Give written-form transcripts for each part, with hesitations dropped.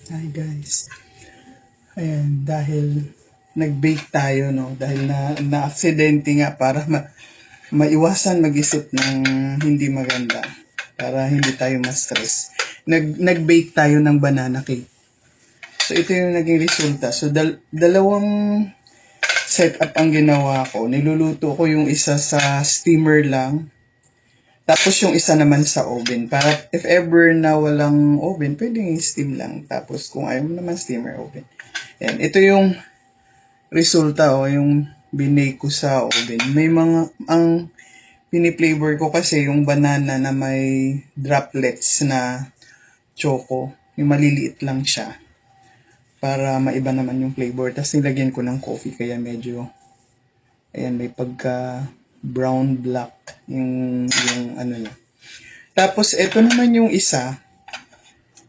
Hi guys. Ayan, dahil nag-bake tayo, no? Dahil na-aksidente nga para maiwasan mag-isip ng hindi maganda. Para hindi tayo ma-stress. Nag-bake tayo ng banana cake. So, ito yung naging resulta. So, dalawang setup ang ginawa ko. Niluluto ko yung isa sa steamer lang. Tapos yung isa naman sa oven. Para if ever na walang oven, pwedeng steam lang. Tapos kung ayaw mo naman steamer, oven. Yan. Ito yung resulta yung binake ko sa oven. May mga, ang piniflavor ko kasi yung banana na may droplets na choco. Yung maliliit lang siya. Para maiba naman yung flavor. Tapos nilagyan ko ng coffee kaya medyo, ayan, may pagka brown black yung ano niya. Tapos ito naman yung isa.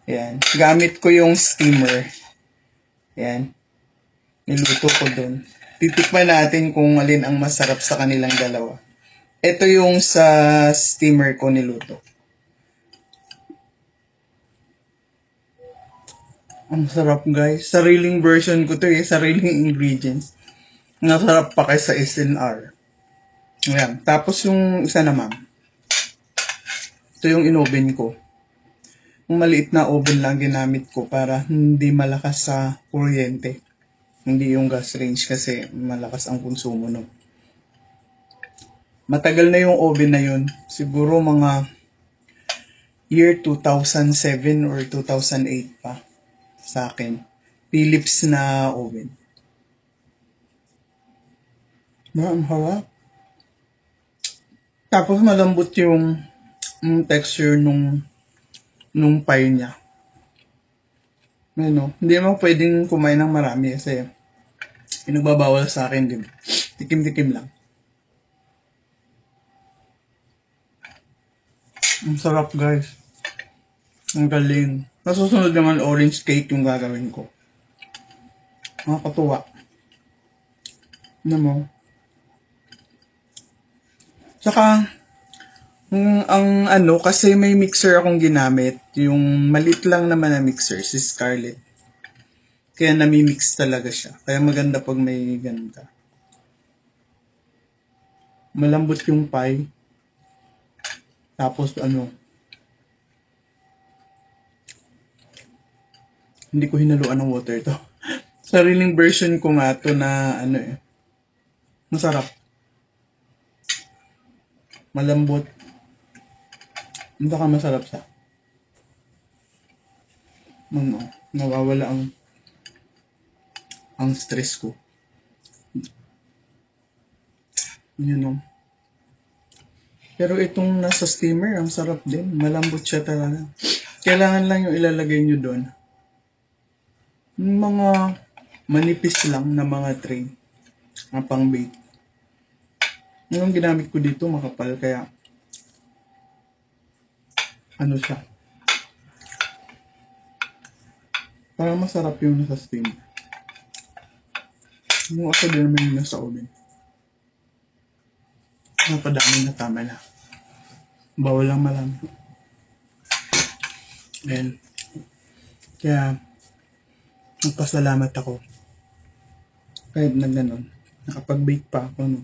Ayan, gamit ko yung steamer. Ayan, niluto ko dun. Titikman natin kung alin ang masarap sa kanilang dalawa. Ito yung sa steamer ko niluto. Ang sarap guys. Sariling version ko to sariling ingredients. Nasarap pa kaysa SNR. Ayan. Tapos yung isa naman. Ito yung inoven ko. Yung maliit na oven lang ginamit ko para hindi malakas sa kuryente. Hindi yung gas range kasi malakas ang konsumo no. Matagal na yung oven na yun. Siguro mga year 2007 or 2008 pa sa akin. Philips na oven. Ang harap. Tapos malambot yung texture nung pie niya. Ano, hindi naman pwedeng kumain ng marami kasi pinagbabawal sa akin din. Tikim-tikim lang. Ang sarap guys. Ang galing. Nasusunod naman orange cake yung gagawin ko. Nakakatuwa. Ano mo? Tsaka, ang ano, kasi may mixer akong ginamit. Yung malit lang naman na mixer, si Scarlett. Kaya nami-mix talaga siya. Kaya maganda pag may ganda. Malambot yung pie. Tapos ano, hindi ko hinaluan ng water to. Sariling version ko nga to na ano masarap. Malambot. Hindi ka masarap siya. Ano, nawawala ang stress ko. Yun know. Pero itong nasa steamer, ang sarap din. Malambot siya talaga. Kailangan lang yung ilalagay nyo doon. Yung mga manipis lang na mga tray. Na pang bake. Yung ginamit ko dito makapal kaya ano siya. Parang masarap yung nasa steam. Yung ako din naman yung nasa oven. Napadami na tama na. Bawal lang marami. Ayan. Kaya, nagpasalamat ako. Kahit na ganun. Nakapag-bake pa ako. No?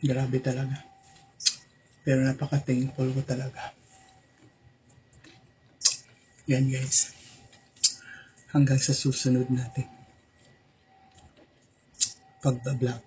Grabe talaga. Pero napaka-thankful ko talaga. Yan guys. Hanggang sa susunod natin. Pagbablog.